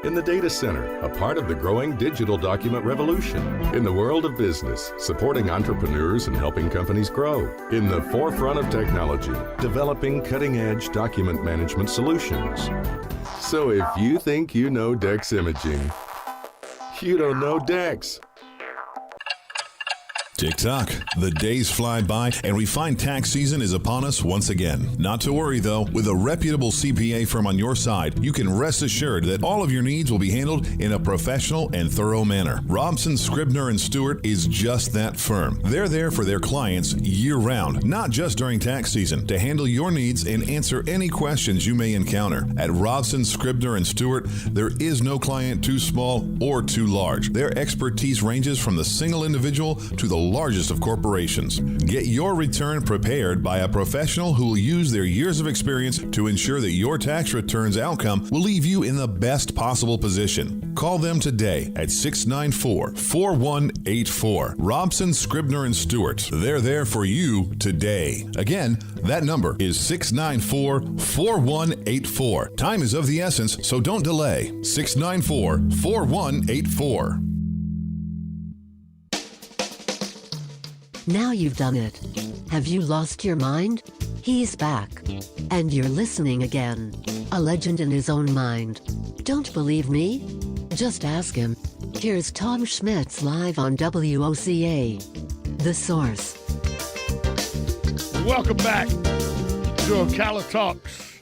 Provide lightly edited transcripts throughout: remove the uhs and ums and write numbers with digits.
In the data center, a part of the growing digital document revolution. In the world of business, supporting entrepreneurs and helping companies grow. In the forefront of technology, developing cutting-edge document management solutions. So if you think you know Dex Imaging, you don't know Dex. Tick-tock. The days fly by, and we find tax season is upon us once again. Not to worry, though. With a reputable CPA firm on your side, you can rest assured that all of your needs will be handled in a professional and thorough manner. Robson, Scribner & Stewart is just that firm. They're there for their clients year-round, not just during tax season, to handle your needs and answer any questions you may encounter. At Robson, Scribner & Stewart, there is no client too small or too large. Their expertise ranges from the single individual to the largest of corporations. Get your return prepared by a professional who will use their years of experience to ensure that your tax return's outcome will leave you in the best possible position. Call them today at 694-4184. Robson, Scribner & Stewart. They're there for you today. Again, that number is 694-4184. Time is of the essence, so don't delay. 694-4184. Now you've done it. Have you lost your mind? He's back. And you're listening again. A legend in his own mind. Don't believe me? Just ask him. Here's Tom Schmitz live on WOCA. The Source. Welcome back to Ocala Talks.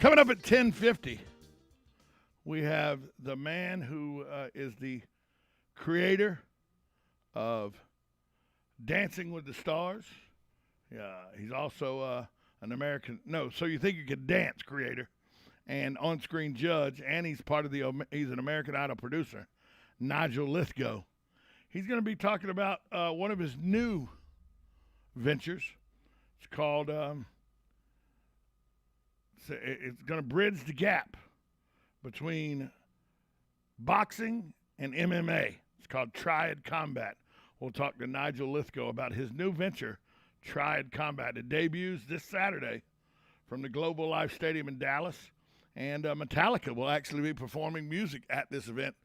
Coming up at 10:50, we have the man who is the creator of Dancing with the Stars. Yeah, he's also an American. No, So You Think You Can Dance creator and on-screen judge, and he's he's an American Idol producer, Nigel Lithgow. He's going to be talking about one of his new ventures. It's called. It's going to bridge the gap between boxing and MMA. It's called Triad Combat. We'll talk to Nigel Lithgow about his new venture, Triad Combat. It debuts this Saturday from the Global Life Stadium in Dallas. And Metallica will actually be performing music at this event.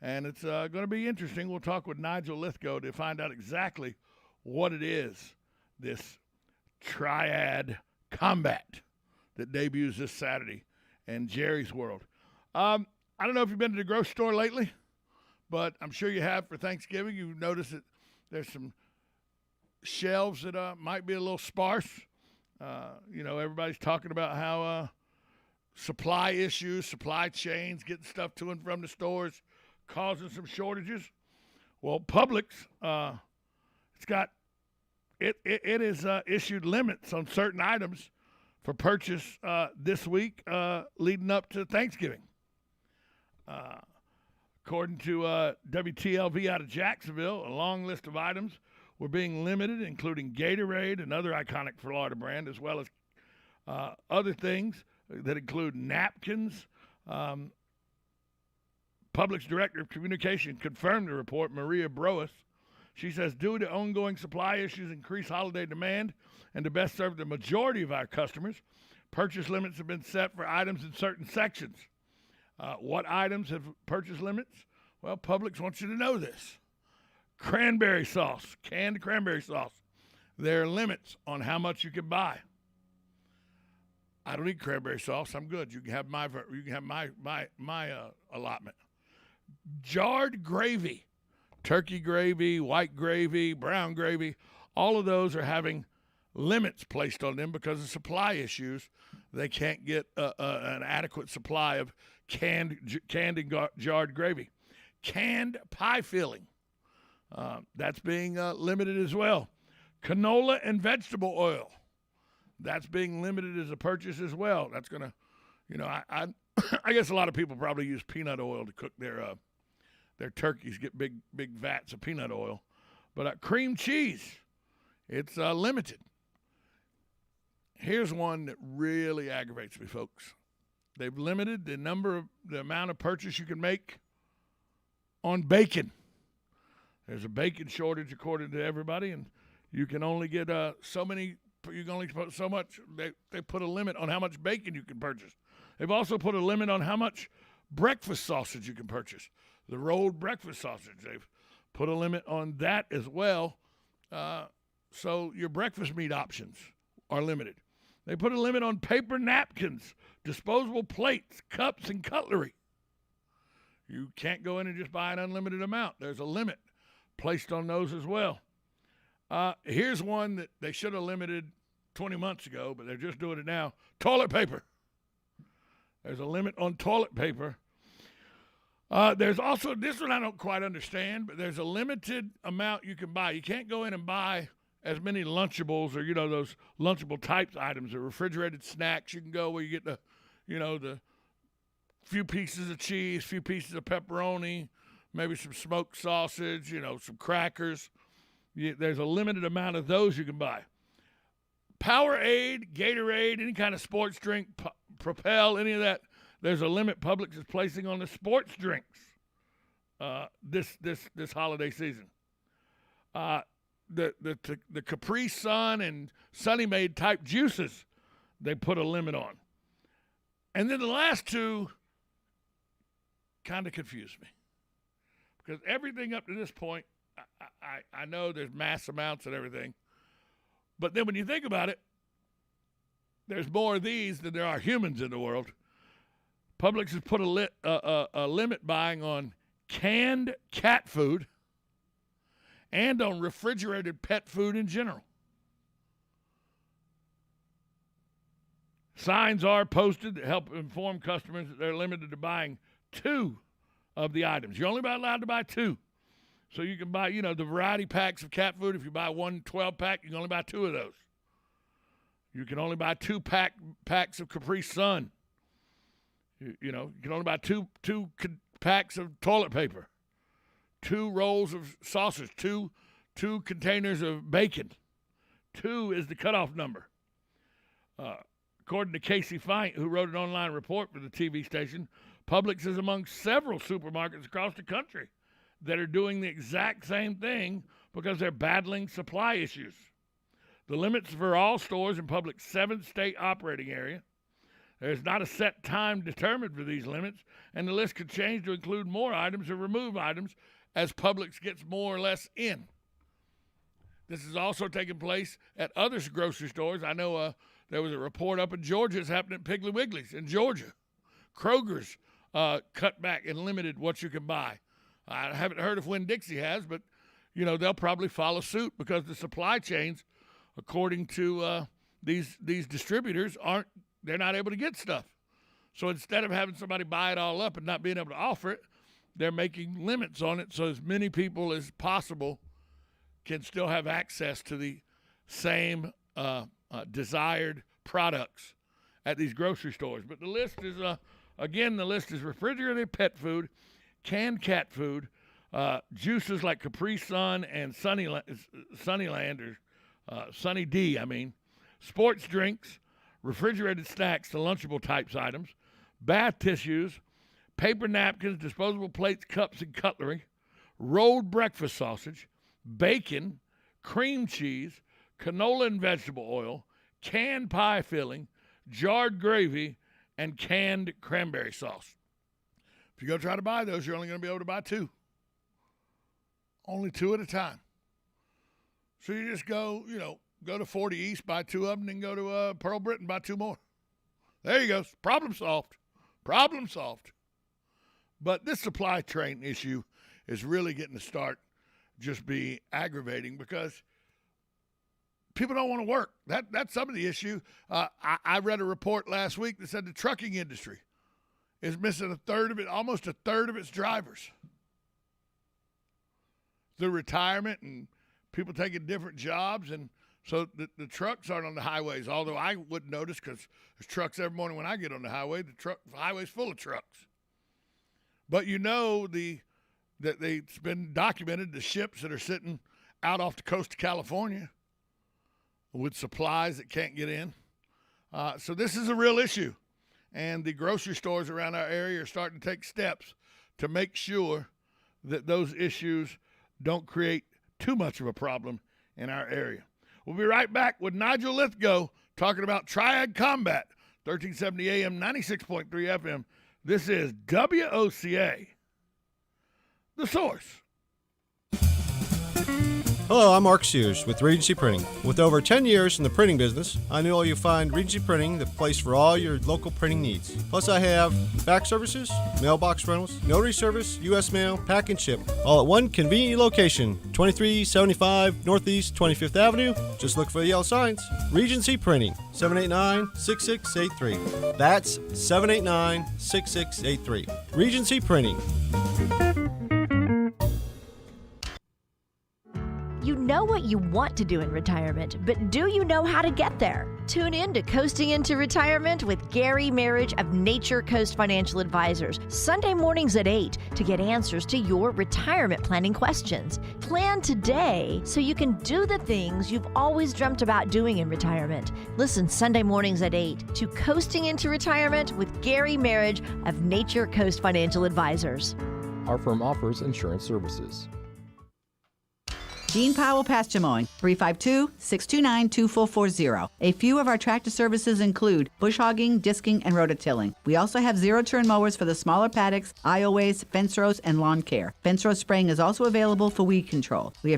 And it's going to be interesting. We'll talk with Nigel Lithgow to find out exactly what it is, this Triad Combat that debuts this Saturday in Jerry's World. I don't know if you've been to the grocery store lately, but I'm sure you have for Thanksgiving. You've noticed that there's some shelves that might be a little sparse. Everybody's talking about how supply issues, supply chains, getting stuff to and from the stores, causing some shortages. Well, Publix, it has issued limits on certain items for purchase this week leading up to Thanksgiving. According to WTLV out of Jacksonville, a long list of items were being limited, including Gatorade, another iconic Florida brand, as well as other things that include napkins. Publix Director of Communication confirmed the report, Maria Broas. She says, due to ongoing supply issues, increased holiday demand, and to best serve the majority of our customers, purchase limits have been set for items in certain sections. What items have purchase limits? Well, Publix wants you to know this. Cranberry sauce, canned cranberry sauce. There are limits on how much you can buy. I don't eat cranberry sauce. I'm good. You can have my allotment. Jarred gravy, turkey gravy, white gravy, brown gravy. All of those are having limits placed on them because of supply issues. They can't get an adequate supply of canned and jarred gravy. Canned pie filling, that's being limited as well. Canola and vegetable oil, that's being limited as a purchase as well. That's going to, I guess a lot of people probably use peanut oil to cook their turkeys, get big vats of peanut oil. But cream cheese, it's limited. Here's one that really aggravates me, folks. They've limited the amount of purchase you can make on bacon. There's a bacon shortage according to everybody, and you can only get so many. You can only put so much. They put a limit on how much bacon you can purchase. They've also put a limit on how much breakfast sausage you can purchase. The rolled breakfast sausage. They've put a limit on that as well. So your breakfast meat options are limited. They put a limit on paper napkins, disposable plates, cups, and cutlery. You can't go in and just buy an unlimited amount. There's a limit placed on those as well. Here's one that they should have limited 20 months ago, but they're just doing it now. Toilet paper. There's a limit on toilet paper. There's also, this one I don't quite understand, but there's a limited amount you can buy. You can't go in and buy as many Lunchables or, those Lunchable types items or refrigerated snacks. You can go where you get the few pieces of cheese, few pieces of pepperoni, maybe some smoked sausage, some crackers. There's a limited amount of those you can buy. Powerade, Gatorade, any kind of sports drink, Propel, any of that, there's a limit Publix is placing on the sports drinks this holiday season. The Capri Sun and Sunny Made type juices, they put a limit on. And then the last two kind of confuse me. Because everything up to this point, I know there's mass amounts and everything. But then when you think about it, there's more of these than there are humans in the world. Publix has put a limit buying on canned cat food and on refrigerated pet food in general. Signs are posted that help inform customers that they're limited to buying 2 of the items. You're only allowed to buy 2. So you can buy, the variety packs of cat food. If you buy one 12-pack, you can only buy 2 of those. You can only buy 2 packs of Capri Sun. You can only buy two packs of toilet paper, 2 rolls of sausage, two containers of bacon. 2 is the cutoff number. According to Casey Feint, who wrote an online report for the TV station, Publix is among several supermarkets across the country that are doing the exact same thing because they're battling supply issues. The limits for all stores in Publix's 7-state operating area. There's not a set time determined for these limits, and the list could change to include more items or remove items as Publix gets more or less in. This is also taking place at other grocery stores. I know there was a report up in Georgia. It's happening at Piggly Wiggly's in Georgia. Kroger's cut back and limited what you can buy. I haven't heard if Winn-Dixie has, but, they'll probably follow suit because the supply chains, according to these distributors, they're not able to get stuff. So instead of having somebody buy it all up and not being able to offer it, they're making limits on it so as many people as possible can still have access to the same desired products at these grocery stores. But the list is, refrigerated pet food, canned cat food, juices like Capri Sun and Sunnyland, or Sunny D, sports drinks, refrigerated snacks to Lunchable types items, bath tissues, paper napkins, disposable plates, cups, and cutlery, rolled breakfast sausage, bacon, cream cheese, canola and vegetable oil, canned pie filling, jarred gravy, and canned cranberry sauce. If you go try to buy those, you're only going to be able to buy 2. Only 2 at a time. So you just go to 40 East, buy 2 of them, then go to Pearl Britain, buy 2 more. There you go. Problem solved. Problem solved. But this supply chain issue is really getting to start just be aggravating because people don't want to work. That's some of the issue. I read a report last week that said the trucking industry is missing almost a third of its drivers. The retirement and people taking different jobs, and so the trucks aren't on the highways, although I wouldn't notice because there's trucks every morning when I get on the highway. The highway's full of trucks. But that it's been documented, the ships that are sitting out off the coast of California with supplies that can't get in. So this is a real issue. And the grocery stores around our area are starting to take steps to make sure that those issues don't create too much of a problem in our area. We'll be right back with Nigel Lithgow talking about Triad Combat, 1370 AM, 96.3 FM, This is WOCA, the source. Hello, I'm Mark Sears with Regency Printing. With over 10 years in the printing business, I know you'll find Regency Printing the place for all your local printing needs. Plus, I have fax services, mailbox rentals, notary service, U.S. mail, pack and ship, all at one convenient location, 2375 Northeast 25th Avenue. Just look for the yellow signs. Regency Printing, 789-6683. That's 789-6683. Regency Printing. You know what you want to do in retirement, but do you know how to get there? Tune in to Coasting into Retirement with Gary Marriage of Nature Coast Financial Advisors, Sunday mornings at 8 to get answers to your retirement planning questions. Plan today so you can do the things you've always dreamt about doing in retirement. Listen Sunday mornings at 8 to Coasting into Retirement with Gary Marriage of Nature Coast Financial Advisors. Our firm offers insurance services. Gene Powell Pasture Mowing, 352-629-2440. A few of our tractor services include bush hogging, disking, and rototilling. We also have zero-turn mowers for the smaller paddocks, aisleways, fence rows, and lawn care. Fence row spraying is also available for weed control. We are